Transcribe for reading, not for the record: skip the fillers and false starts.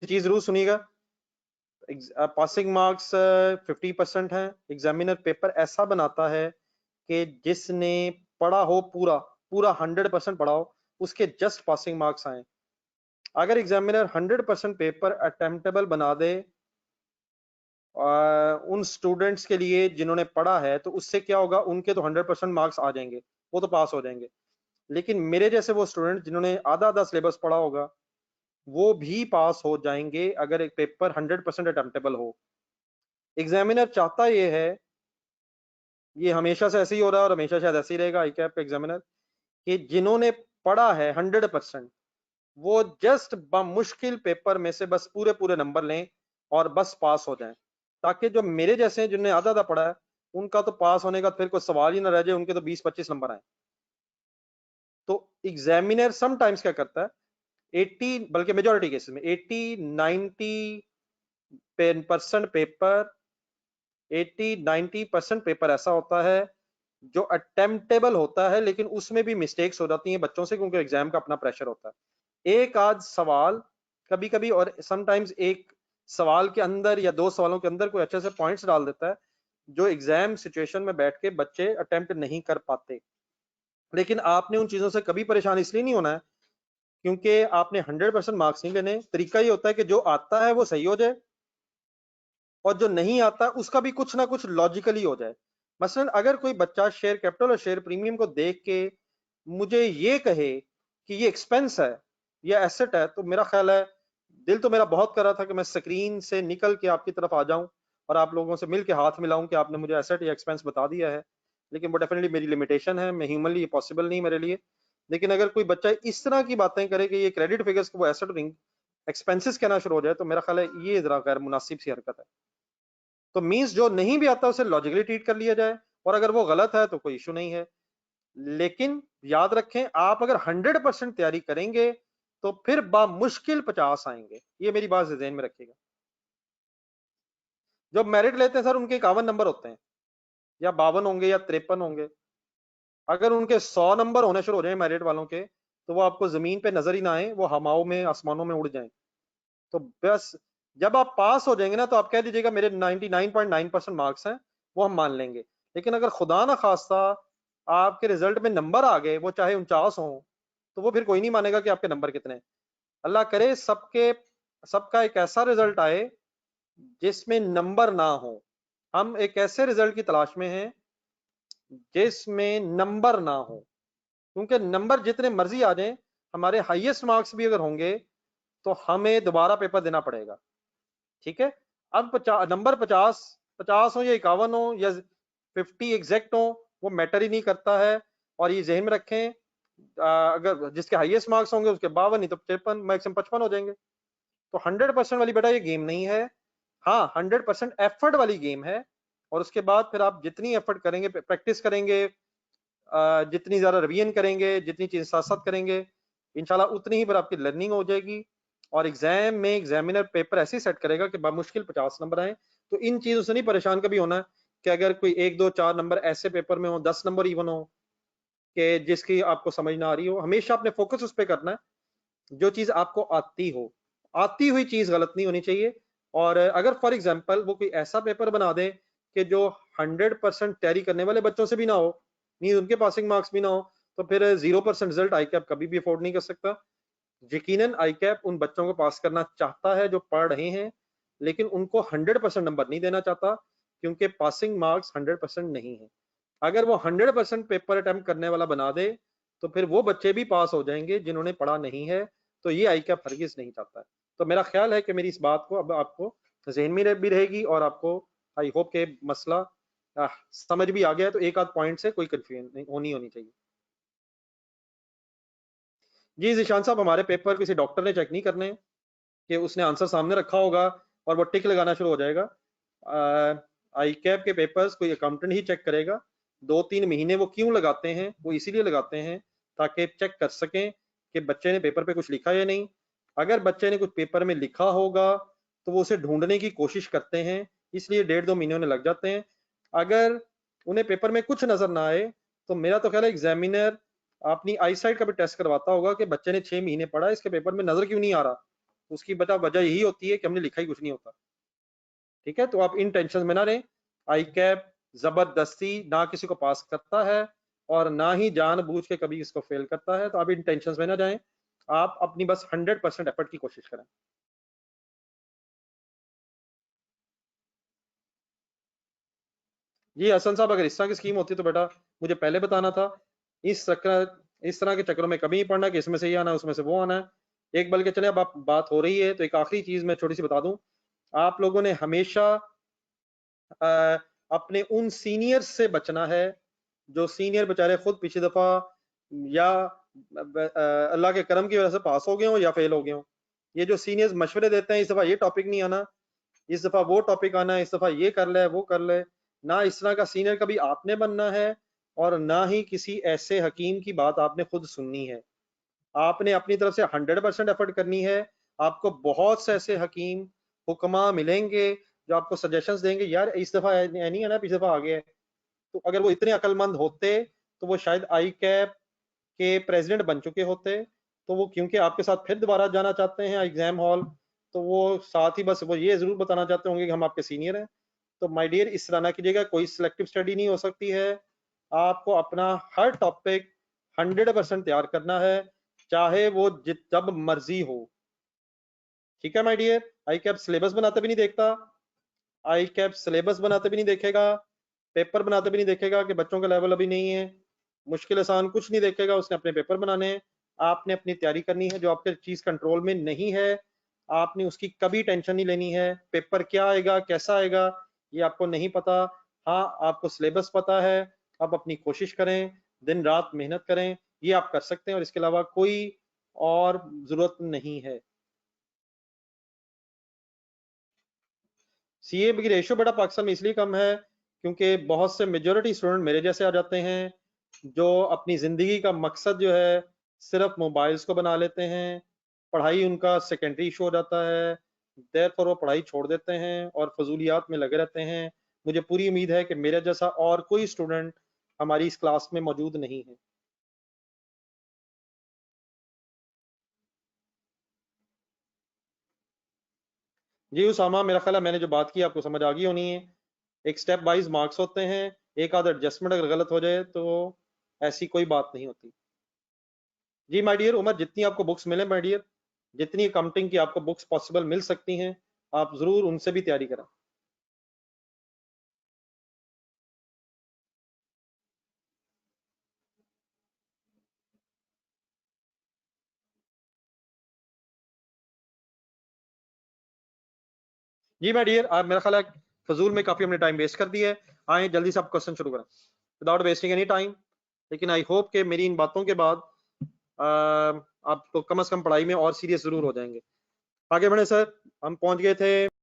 चीज जरूर सुनिएगा, पासिंग मार्क्स 50% है। एग्जामिनर पेपर ऐसा बनाता है कि जिसने पढ़ा हो पूरा पूरा 100% पढ़ा हो, उसके जस्ट पासिंग मार्क्स आए। अगर एग्जामिनर 100% पेपर अटेम्प्टेबल बना दे उन स्टूडेंट्स के लिए जिन्होंने पढ़ा है, तो उससे क्या होगा, उनके तो 100% मार्क्स आ जाएंगे, वो तो पास हो जाएंगे। लेकिन मेरे जैसे वो स्टूडेंट जिन्होंने आधा आधा सिलेबस पढ़ा होगा, वो भी पास हो जाएंगे अगर एक पेपर 100% अटेम्प्टेबल हो। एग्जामिनर चाहता ये है, ये हमेशा से ऐसे ही हो रहा है और हमेशा शायद ऐसे ही रहेगा आई कैप एग्जामिनर, कि जिन्होंने पढ़ा है 100%, वो जस्ट मुश्किल पेपर में से बस पूरे पूरे नंबर लें और बस पास हो जाएं, ताकि जो मेरे जैसे हैं जिन्होंने आधा आधा पढ़ा है, उनका तो पास होने का फिर कोई सवाल ही ना रह जाए, उनके तो 20-25 नंबर आए। तो एग्जामिनर समटाइम्स क्या करता है, 80 बल्कि मेजोरिटी केसेस में 80-90% पेपर 80-90% पेपर ऐसा होता है जो अटेम्प्टेबल होता है, लेकिन उसमें भी मिस्टेक्स हो जाती हैं बच्चों से, क्योंकि एग्जाम का अपना प्रेशर होता है। एक आध सवाल कभी कभी, और समटाइम्स एक सवाल के अंदर या दो सवालों के अंदर कोई अच्छे से पॉइंट्स डाल देता है, जो एग्जाम सिचुएशन में बैठ के बच्चे अटेम्प्ट नहीं कर पाते। लेकिन आपने उन चीजों से कभी परेशान इसलिए नहीं होना है, क्योंकि आपने 100% मार्क्स नहीं लेने। तरीका ये होता है कि जो आता है वो सही हो जाए, और जो नहीं आता उसका भी कुछ ना कुछ लॉजिकली हो जाए। मसलन अगर कोई बच्चा शेयर कैपिटल और शेयर प्रीमियम को देख के मुझे ये कहे कि ये एक्सपेंस है या एसेट है, तो मेरा ख्याल है, दिल तो मेरा बहुत कर रहा था कि मैं स्क्रीन से निकल के आपकी तरफ आ जाऊं और आप लोगों से मिल के हाथ मिलाऊं कि आपने मुझे एसेट या एक्सपेंस बता दिया है। लेकिन वो डेफिनेटली मेरी लिमिटेशन है, मैं ह्यूमनली ये पॉसिबल नहीं मेरे लिए। लेकिन अगर कोई बच्चा इस तरह की बातें करे कि ये क्रेडिट फिगर्स को वो एसेट और एक्सपेंसेस कहना शुरू हो जाए, तो मेरा ख्याल है ये जरा गैर मुनासिब सी हरकत है। तो मीन्स जो नहीं भी आता उसे लॉजिकली ट्रीट कर लिया जाए, और अगर वो गलत है तो कोई इशू नहीं है। लेकिन याद रखें, आप अगर 100% तैयारी करेंगे तो फिर मुश्किल 50 आएंगे, ये मेरी बात ज़हन में रखिएगा। जो मेरिट लेते हैं सर, उनके 51 नंबर होते हैं, या 52 होंगे या 53 होंगे। अगर उनके 100 नंबर होने शुरू हो जाए मेरिट वालों के, तो वो आपको जमीन पे नजर ही ना आए, वो हवाओं में आसमानों में उड़ जाएं। तो बस जब आप पास हो जाएंगे ना, तो आप कह दीजिएगा मेरे 99.9% मार्क्स हैं, वो हम मान लेंगे। लेकिन अगर खुदा ना खास्ता आपके रिजल्ट में नंबर आ गए, वो चाहे 49 हो, तो वो फिर कोई नहीं मानेगा कि आपके नंबर कितने हैं। अल्लाह करे सबका एक ऐसा रिजल्ट आए जिसमें नंबर ना हो। हम एक ऐसे रिजल्ट की तलाश में हैं जिसमें नंबर ना हो, क्योंकि नंबर जितने मर्जी आ जाएं, हमारे हाईएस्ट मार्क्स भी अगर होंगे तो हमें दोबारा पेपर देना पड़ेगा। ठीक है। अब नंबर 50 50 हो या 51 हो या 50 एग्जैक्ट हो, वो मैटर ही नहीं करता है। और ये जहन में रखें, अगर जिसके हाईएस्ट मार्क्स होंगे उसके 52, नहीं तो 53, मैक्सिमम 55 हो जाएंगे। तो 100% वाली बेटा ये गेम नहीं है। हाँ, 100% एफर्ट वाली गेम है। और उसके बाद फिर आप जितनी एफर्ट करेंगे, प्रैक्टिस करेंगे, जितनी ज्यादा रिवीजन करेंगे, जितनी चीजें साथ साथ करेंगे, इंशाल्लाह उतनी ही फिर आपकी लर्निंग हो जाएगी। और एग्जाम में एग्जामिनर पेपर ऐसे सेट करेगा कि मुश्किल 50 नंबर आए। तो इन चीजों से नहीं परेशान कभी होना है कि अगर कोई 1 2 4 नंबर ऐसे पेपर में हो, 10 नंबर इवन हो कि जिसकी आपको समझ ना आ रही हो। हमेशा अपने फोकस उस पर करना है जो चीज आपको आती हो। आती हुई चीज गलत नहीं होनी चाहिए। और अगर फॉर एग्जाम्पल वो कोई ऐसा पेपर बना दे कि जो 100% तैयारी करने वाले बच्चों से भी ना हो, नहीं उनके पासिंग मार्क्स भी ना हो, तो फिर 0% रिजल्ट आई कैप कभी भी अफोर्ड नहीं कर सकता। यकीनन आई कैप उन बच्चों को पास करना चाहता है जो पढ़ रहे हैं, लेकिन उनको 100% नंबर नहीं देना चाहता, क्योंकि पासिंग मार्क्स 100% नहीं है। अगर वो 100% पेपर अटेम्प्ट करने वाला बना दे, तो फिर वो बच्चे भी पास हो जाएंगे जिन्होंने पढ़ा नहीं है। तो ये आई कैप हरगिज नहीं चाहता है। तो मेरा ख्याल है कि मेरी इस बात को अब आपको जहन में भी रहेगी, और आपको आई होप के मसला समझ भी आ गया है। तो एक आध पॉइंट से कोई कंफ्यूजन नहीं होनी चाहिए। जी जिशान साहब, हमारे पेपर किसी डॉक्टर ने चेक नहीं करने कि उसने आंसर सामने रखा होगा और वो टिक लगाना शुरू हो जाएगा। आई कैप के पेपर्स कोई अकाउंटेंट ही चेक करेगा। 2-3 महीने वो क्यों लगाते हैं, वो इसीलिए लगाते हैं ताकि चेक कर सकें कि बच्चे ने पेपर पे कुछ लिखा या नहीं। अगर बच्चे ने कुछ पेपर में लिखा होगा तो वो उसे ढूंढने की कोशिश करते हैं, इसलिए 1.5-2 महीने उन्हें लग जाते हैं। अगर उन्हें पेपर में कुछ नजर ना आए, तो मेरा तो ख्याल है एग्जामिनर अपनी आई साइट का भी टेस्ट करवाता होगा कि बच्चे ने 6 महीने पढ़ा, इसके पेपर में नजर क्यों नहीं आ रहा। तो उसकी वजह यही होती है कि हमने लिखा ही कुछ नहीं होता। ठीक है, तो आप इन टेंशन में ना रहें। आई कैप जबरदस्ती ना किसी को पास करता है और ना ही जानबूझ के कभी इसको फेल करता है, तो आप इन टेंशन में ना जाएं। आप अपनी बस 100% एफर्ट की कोशिश करें। जी हसन साहब, अगर इस तरह की स्कीम होती तो बेटा मुझे पहले बताना था। इस तरह के चक्रों में कभी नहीं पड़ना कि इसमें से ये आना उसमें से वो आना है। एक बल्कि चले, अब आप बात हो रही है तो एक आखिरी चीज मैं छोटी सी बता दूं। आप लोगों ने हमेशा अपने उन सीनियर्स से बचना है जो सीनियर बेचारे खुद पिछली दफा या अल्लाह के करम की वजह से पास हो गए हो या फेल हो गए हो। ये जो सीनियर्स मशवरे देते हैं, इस दफा ये टॉपिक नहीं आना, इस दफा वो टॉपिक आना है, इस दफा ये कर ले वो कर ले, ना इस तरह का सीनियर कभी आपने बनना है और ना ही किसी ऐसे हकीम की बात आपने खुद सुननी है। आपने अपनी तरफ से 100% एफर्ट करनी है। आपको बहुत से ऐसे हकीम हुक्मा मिलेंगे जो आपको सजेशंस देंगे, यार इस दफा नहीं है ना, पिछली दफा आ गया है। तो अगर वो इतने अक्लमंद होते तो वो शायद आई कैप के प्रेसिडेंट बन चुके होते। तो वो क्योंकि आपके साथ फिर दोबारा जाना चाहते हैं एग्जाम हॉल, तो वो साथ ही बस वो ये जरूर बताना चाहते होंगे कि हम आपके सीनियर हैं। तो माय डियर, इस तरह ना कीजिएगा, कोई सिलेक्टिव स्टडी नहीं हो सकती है। आपको अपना हर टॉपिक 100% तैयार करना है, चाहे वो जब मर्जी हो। ठीक है माय डियर, आई कैप सिलेबस बनाते भी नहीं देखता, आई कैप सिलेबस बनाते भी नहीं देखेगा, पेपर बनाते भी नहीं देखेगा कि बच्चों का लेवल अभी नहीं है, मुश्किल आसान कुछ नहीं देखेगा। उसने अपने पेपर बनाने हैं, आपने अपनी तैयारी करनी है। जो आपके चीज कंट्रोल में नहीं है आपने उसकी कभी टेंशन नहीं लेनी है। पेपर क्या आएगा कैसा आएगा ये आपको नहीं पता, हाँ आपको सिलेबस पता है। आप अपनी कोशिश करें, दिन रात मेहनत करें, ये आप कर सकते हैं और इसके अलावा कोई और जरूरत नहीं है। सीए की रेशियो बेटा पाकिस्तान में इसलिए कम है क्योंकि बहुत से मेजोरिटी स्टूडेंट मेरे जैसे आ जाते हैं जो अपनी जिंदगी का मकसद जो है सिर्फ मोबाइल्स को बना लेते हैं। पढ़ाई उनका सेकेंडरी इशू हो जाता है, देयरफॉर वो पढ़ाई छोड़ देते हैं और फजूलियात में लगे रहते हैं। मुझे पूरी उम्मीद है कि मेरे जैसा और कोई स्टूडेंट हमारी इस क्लास में मौजूद नहीं है। जी उसामा, मेरा ख्याल है मैंने जो बात की आपको समझ आ गई होनी है। एक स्टेप वाइज मार्क्स होते हैं, एक आधा एडजस्टमेंट अगर गलत हो जाए तो ऐसी कोई बात नहीं होती। जी माय डियर उमर, जितनी आपको बुक्स मिले माय डियर, जितनी अकाउंटिंग की आपको बुक्स पॉसिबल मिल सकती हैं आप जरूर उनसे भी तैयारी करें। जी माय डियर, आप मेरा ख्याल है फजूल में काफी हमने टाइम वेस्ट कर दिया है। आए जल्दी से आप क्वेश्चन शुरू करें विदाउट वेस्टिंग एनी टाइम। लेकिन आई होप कि मेरी इन बातों के बाद आप तो कम से कम पढ़ाई में और सीरियस जरूर हो जाएंगे। आगे बढ़े सर, हम पहुंच गए थे